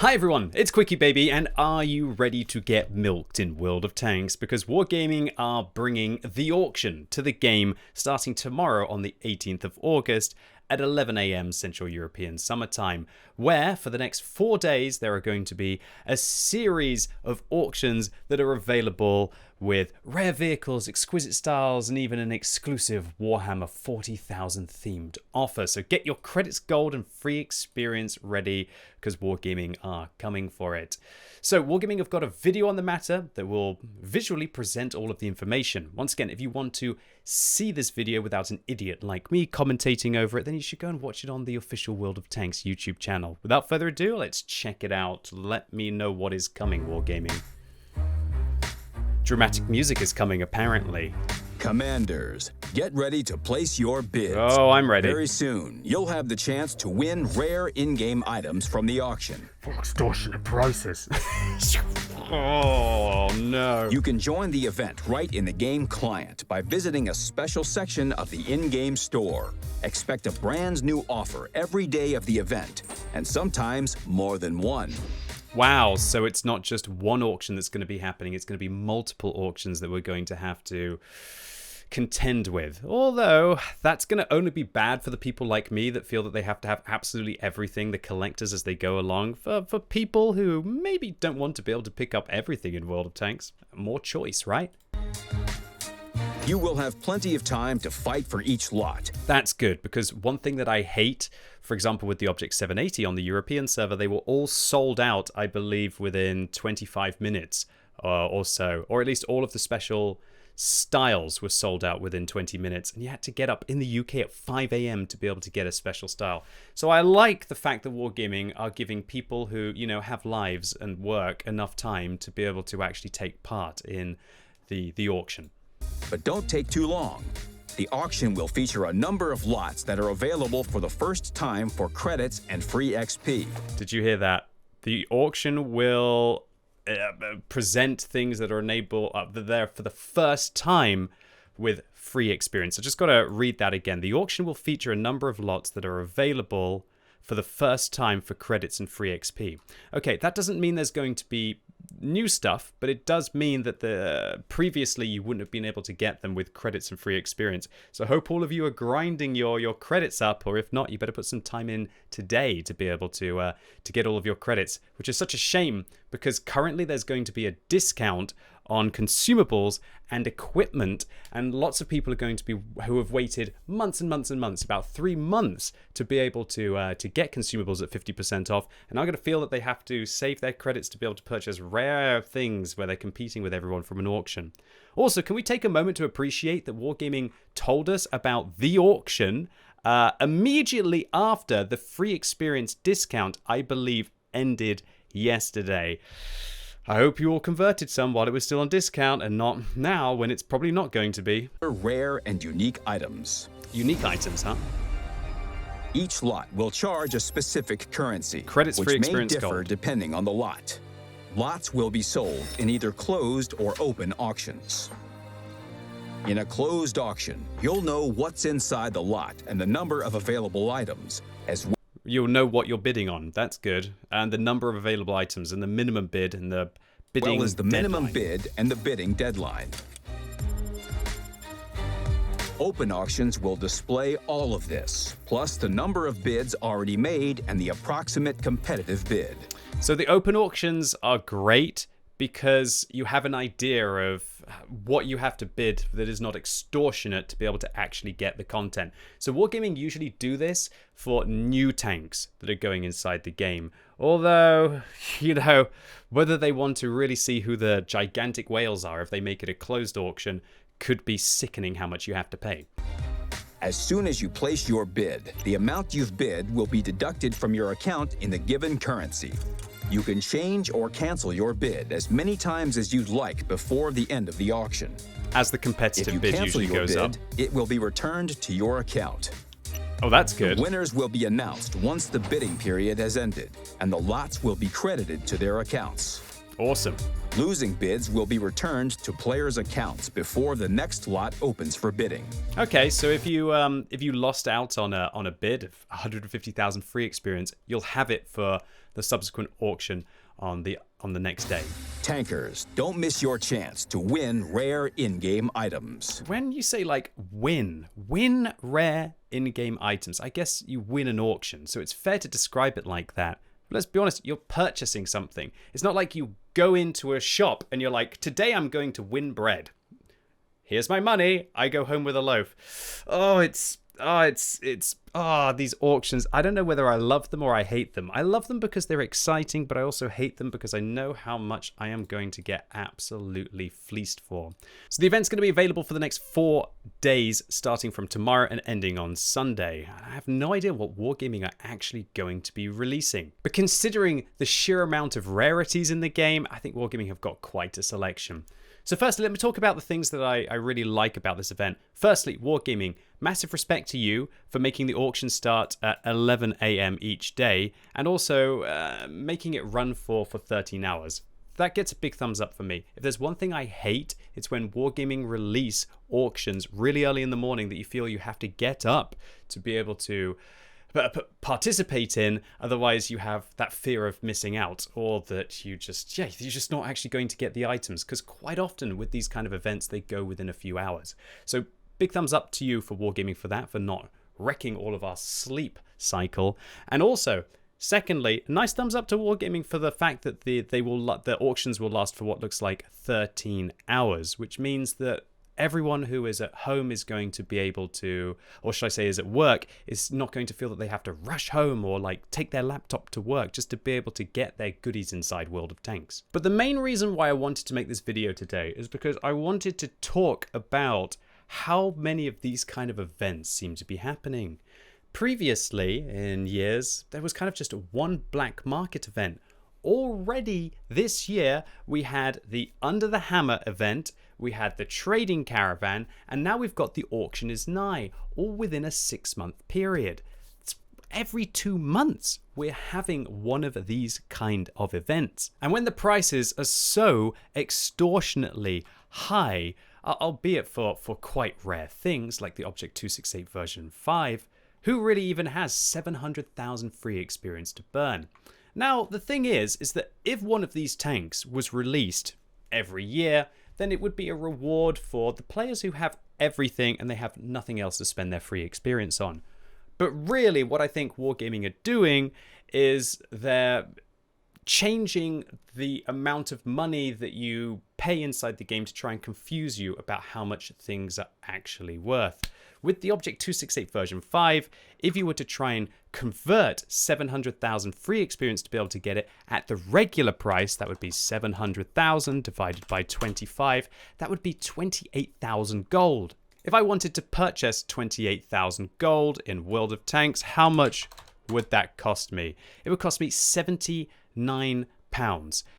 Hi everyone, it's QuickyBaby, and are you ready to get milked in World of Tanks? Because Wargaming are bringing the auction to the game starting tomorrow on the 18th of August at 11 AM Central European Summertime, where for the next 4 days there are going to be a series of auctions that are available with rare vehicles, exquisite styles, and even an exclusive Warhammer 40,000 themed offer. So get your credits, gold, and free experience ready, because Wargaming are coming for it. So Wargaming have got a video on the matter that will visually present all of the information. Once again, if you want to see this video without an idiot like me commentating over it, then you should go and watch it on the official World of Tanks YouTube channel. Without further ado, let's check it out. Let me know what is coming, Wargaming. Dramatic music is coming, apparently. Commanders, get ready to place your bids. Oh, I'm ready. Very soon, you'll have the chance to win rare in-game items from the auction. For extortionate prices. Oh, no. You can join the event right in the game client by visiting a special section of the in-game store. Expect a brand new offer every day of the event, and sometimes more than one. Wow, so it's not just one auction that's going to be happening, it's going to be multiple auctions that we're going to have to contend with. Although, that's going to only be bad for the people like me that feel that they have to have absolutely everything, the collectors as they go along. For people who maybe don't want to be able to pick up everything in World of Tanks, more choice, right? You will have plenty of time to fight for each lot. That's good, because one thing that I hate, for example, with the Object 780 on the European server, they were all sold out, I believe, within 25 minutes or so. Or at least all of the special styles were sold out within 20 minutes. And you had to get up in the UK at 5 AM to be able to get a special style. So I like the fact that Wargaming are giving people who, you know, have lives and work enough time to be able to actually take part in the auction. But don't take too long. The auction will feature a number of lots that are available for the first time for credits and free XP. Did you hear that? The auction will present things that are there for the first time with free experience. I just got to read that again. The auction will feature a number of lots that are available for the first time for credits and free XP. Okay, that doesn't mean there's going to be new stuff, but it does mean that previously you wouldn't have been able to get them with credits and free experience. So I hope all of you are grinding your credits up, or if not, you better put some time in today to be able to get all of your credits, which is such a shame because currently there's going to be a discount on consumables and equipment, and lots of people are going to be who have waited months and months and months, about 3 months, to be able to get consumables at 50% off, and I'm going to feel that they have to save their credits to be able to purchase rare things where they're competing with everyone from an auction. Also, can we take a moment to appreciate that Wargaming told us about the auction immediately after the free experience discount, I believe, ended yesterday. I hope you all converted some while it was still on discount and not now when it's probably not going to be. Rare and unique items. Unique items, huh? Each lot will charge a specific currency, Credits which free may experience differ gold. depending on the lot. Lots will be sold in either closed or open auctions. In a closed auction, you'll know what's inside the lot and the number of available items, as well. You'll know what you're bidding on. That's good. And the number of available items and the minimum bid and the bidding As the minimum deadline. bid and the bidding deadline. Open auctions will display all of this, plus the number of bids already made and the approximate competitive bid. So the open auctions are great because you have an idea of what you have to bid that is not extortionate to be able to actually get the content. So Wargaming usually do this for new tanks that are going inside the game. Although, you know, whether they want to really see who the gigantic whales are if they make it a closed auction could be sickening how much you have to pay. As soon as you place your bid, the amount you've bid will be deducted from your account in the given currency. You can change or cancel your bid as many times as you'd like before the end of the auction. As the competitive bid usually goes up. It will be returned to your account. Oh, that's good. The winners will be announced once the bidding period has ended, and the lots will be credited to their accounts. Awesome. Losing bids will be returned to players' accounts before the next lot opens for bidding. Okay, so if you lost out on a bid of 150,000 free experience, you'll have it for the subsequent auction on the next day. Tankers, don't miss your chance to win rare in-game items. When you say like win rare in-game items, I guess you win an auction, so it's fair to describe it like that. But let's be honest, you're purchasing something. It's not like you go into a shop and you're like, today I'm going to win bread. Here's my money. I go home with a loaf. These auctions. I don't know whether I love them or I hate them. I love them because they're exciting, but I also hate them because I know how much I am going to get absolutely fleeced for. So the event's going to be available for the next 4 days, starting from tomorrow and ending on Sunday. I have no idea what Wargaming are actually going to be releasing. But considering the sheer amount of rarities in the game, I think Wargaming have got quite a selection. So firstly, let me talk about the things that I really like about this event. Firstly, Wargaming, massive respect to you for making the auction start at 11 a.m. each day and also making it run for 13 hours. That gets a big thumbs up for me. If there's one thing I hate, it's when Wargaming release auctions really early in the morning that you feel you have to get up to be able to participate in, otherwise you have that fear of missing out, or that you're just not actually going to get the items, because quite often with these kind of events they go within a few hours. So big thumbs up to you for Wargaming for that, for not wrecking all of our sleep cycle. And also, secondly, nice thumbs up to Wargaming for the fact that the auctions will last for what looks like 13 hours, which means that everyone who is at home is going to be able to, or should I say is at work, is not going to feel that they have to rush home or like take their laptop to work just to be able to get their goodies inside World of Tanks. But the main reason why I wanted to make this video today is because I wanted to talk about how many of these kind of events seem to be happening. Previously, in years, there was kind of just one black market event. Already this year, we had the Under the Hammer event, we had the Trading Caravan, and now we've got the Auction is Nigh, all within a 6-month period. It's every 2 months, we're having one of these kind of events. And when the prices are so extortionately high, albeit for quite rare things like the Object 268 version 5, who really even has 700,000 free experience to burn? Now, the thing is that if one of these tanks was released every year, then it would be a reward for the players who have everything and they have nothing else to spend their free experience on. But really, what I think Wargaming are doing is they're changing the amount of money that you pay inside the game to try and confuse you about how much things are actually worth. With the Object 268 version 5, if you were to try and convert 700,000 free experience to be able to get it at the regular price, that would be 700,000 divided by 25, that would be 28,000 gold. If I wanted to purchase 28,000 gold in World of Tanks, how much would that cost me? It would cost me £79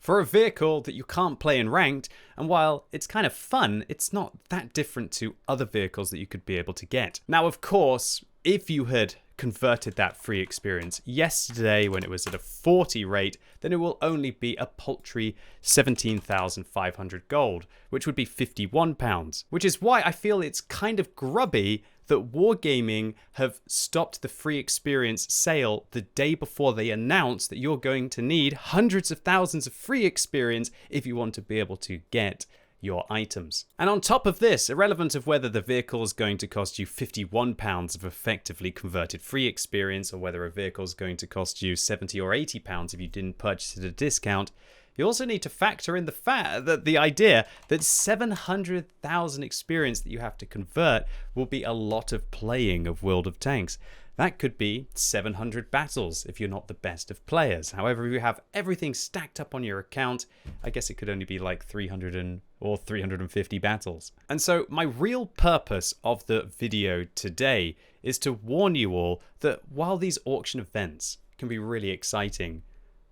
for a vehicle that you can't play in ranked, and while it's kind of fun, it's not that different to other vehicles that you could be able to get. Now, of course, if you had converted that free experience yesterday when it was at a 40 rate, then it will only be a paltry 17,500 gold, which would be £51, which is why I feel it's kind of grubby that Wargaming have stopped the free experience sale the day before they announce that you're going to need hundreds of thousands of free experience if you want to be able to get your items. And on top of this, irrelevant of whether the vehicle is going to cost you £51 of effectively converted free experience, or whether a vehicle is going to cost you £70 or £80 if you didn't purchase it at a discount, you also need to factor in the idea that 700,000 experience that you have to convert will be a lot of playing of World of Tanks. That could be 700 battles if you're not the best of players. However, if you have everything stacked up on your account, I guess it could only be like 300 or 350 battles. And so my real purpose of the video today is to warn you all that while these auction events can be really exciting,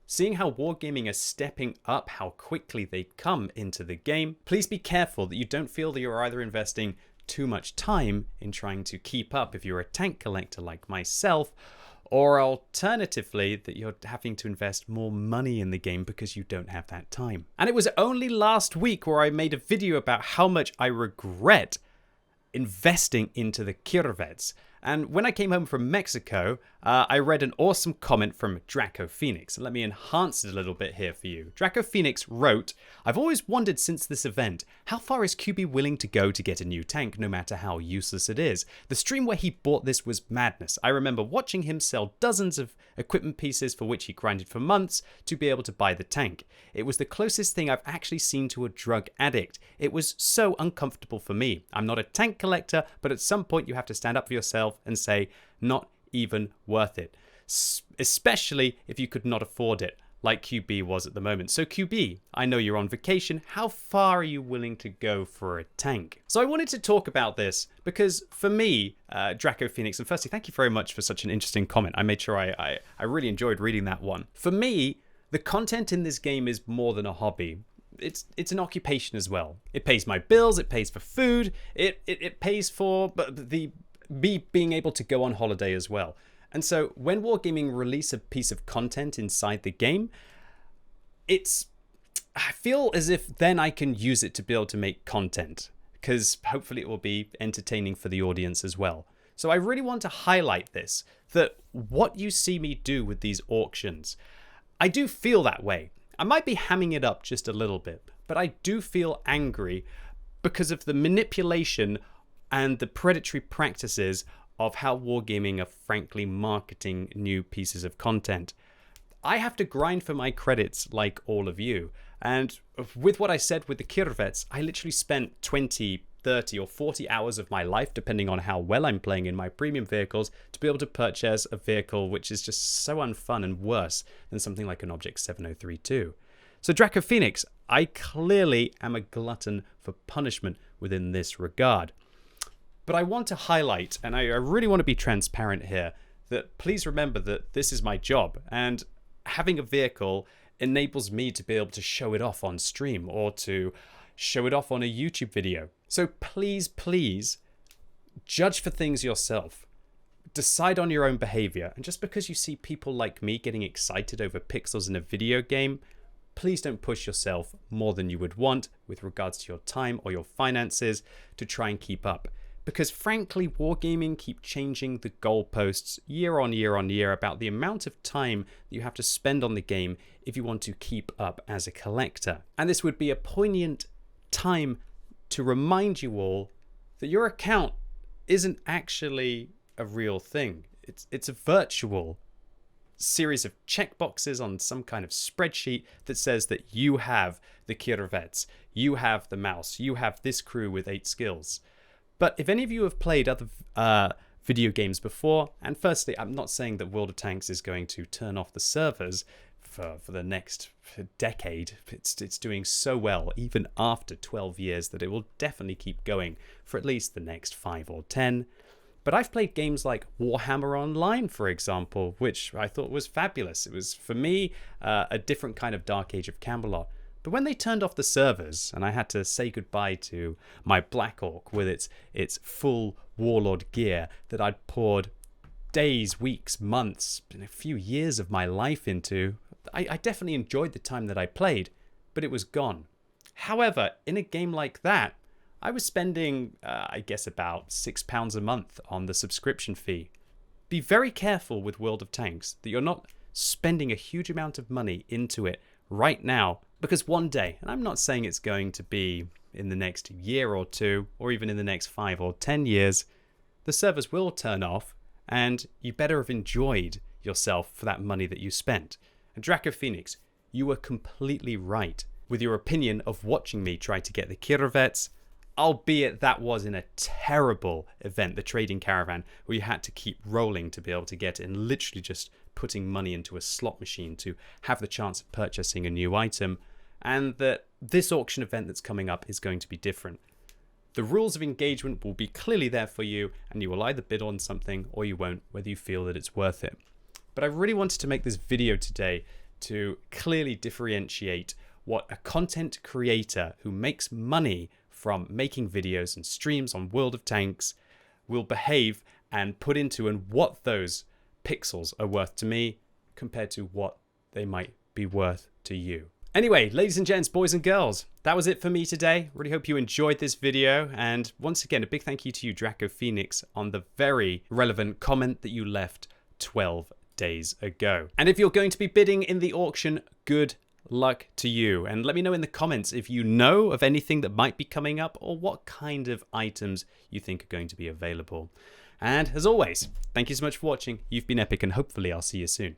seeing how Wargaming are stepping up how quickly they come into the game, please be careful that you don't feel that you're either investing too much time in trying to keep up if you're a tank collector like myself, or alternatively that you're having to invest more money in the game because you don't have that time. And it was only last week where I made a video about how much I regret investing into the Kirvets. And when I came home from Mexico, I read an awesome comment from Draco Phoenix. Let me enhance it a little bit here for you. Draco Phoenix wrote, "I've always wondered since this event, how far is QB willing to go to get a new tank, no matter how useless it is? The stream where he bought this was madness. I remember watching him sell dozens of equipment pieces for which he grinded for months to be able to buy the tank. It was the closest thing I've actually seen to a drug addict. It was so uncomfortable for me. I'm not a tank collector, but at some point you have to stand up for yourself and say, not even worth it. Especially if you could not afford it, like QB was at the moment. So QB, I know you're on vacation. How far are you willing to go for a tank?" So I wanted to talk about this because for me, Draco Phoenix, and firstly, thank you very much for such an interesting comment. I made sure I really enjoyed reading that one. For me, the content in this game is more than a hobby. It's an occupation as well. It pays my bills, it pays for food, it pays for me being able to go on holiday as well. And so when Wargaming release a piece of content inside the game, I feel as if then I can use it to be able to make content, because hopefully it will be entertaining for the audience as well. So I really want to highlight this, that what you see me do with these auctions, I do feel that way. I might be hamming it up just a little bit, but I do feel angry because of the manipulation and the predatory practices of how Wargaming are frankly marketing new pieces of content. I have to grind for my credits like all of you. And with what I said with the Kirvets, I literally spent 20, 30 or 40 hours of my life, depending on how well I'm playing in my premium vehicles, to be able to purchase a vehicle which is just so unfun and worse than something like an Object 7032. So Draco Phoenix, I clearly am a glutton for punishment within this regard. But I want to highlight, and I really want to be transparent here, that please remember that this is my job, and having a vehicle enables me to be able to show it off on stream or to show it off on a YouTube video. So please, please judge for things yourself. Decide on your own behavior. And just because you see people like me getting excited over pixels in a video game, please don't push yourself more than you would want with regards to your time or your finances to try and keep up. Because frankly, Wargaming keep changing the goalposts year on year on year about the amount of time that you have to spend on the game if you want to keep up as a collector. And this would be a poignant time to remind you all that your account isn't actually a real thing. It's a virtual series of checkboxes on some kind of spreadsheet that says that you have the Kirvets, you have the mouse, you have this crew with 8 skills. But if any of you have played other video games before, and firstly, I'm not saying that World of Tanks is going to turn off the servers for the next decade. It's doing so well, even after 12 years, that it will definitely keep going for at least the next 5 or 10. But I've played games like Warhammer Online, for example, which I thought was fabulous. It was, for me, a different kind of Dark Age of Camelot. But when they turned off the servers and I had to say goodbye to my Black Orc with its full Warlord gear that I'd poured days, weeks, months, and a few years of my life into, I definitely enjoyed the time that I played, but it was gone. However, in a game like that, I was spending, I guess, about £6 a month on the subscription fee. Be very careful with World of Tanks that you're not spending a huge amount of money into it right now, because one day, and I'm not saying it's going to be in the next year or two, or even in the next 5 or 10 years, the servers will turn off, and you better have enjoyed yourself for that money that you spent. And Draco Phoenix, you were completely right with your opinion of watching me try to get the Kirvets, albeit that was in a terrible event, the trading caravan, where you had to keep rolling to be able to get it, and literally just putting money into a slot machine to have the chance of purchasing a new item, and that this auction event that's coming up is going to be different. The rules of engagement will be clearly there for you, and you will either bid on something or you won't, whether you feel that it's worth it. But I really wanted to make this video today to clearly differentiate what a content creator who makes money from making videos and streams on World of Tanks will behave and put into, and what those pixels are worth to me compared to what they might be worth to you. Anyway, ladies and gents, boys and girls, that was it for me today. Really hope you enjoyed this video. And once again, a big thank you to you, Draco Phoenix, on the very relevant comment that you left 12 days ago. And if you're going to be bidding in the auction, good luck to you. And let me know in the comments if you know of anything that might be coming up or what kind of items you think are going to be available. And as always, thank you so much for watching. You've been epic, and hopefully I'll see you soon.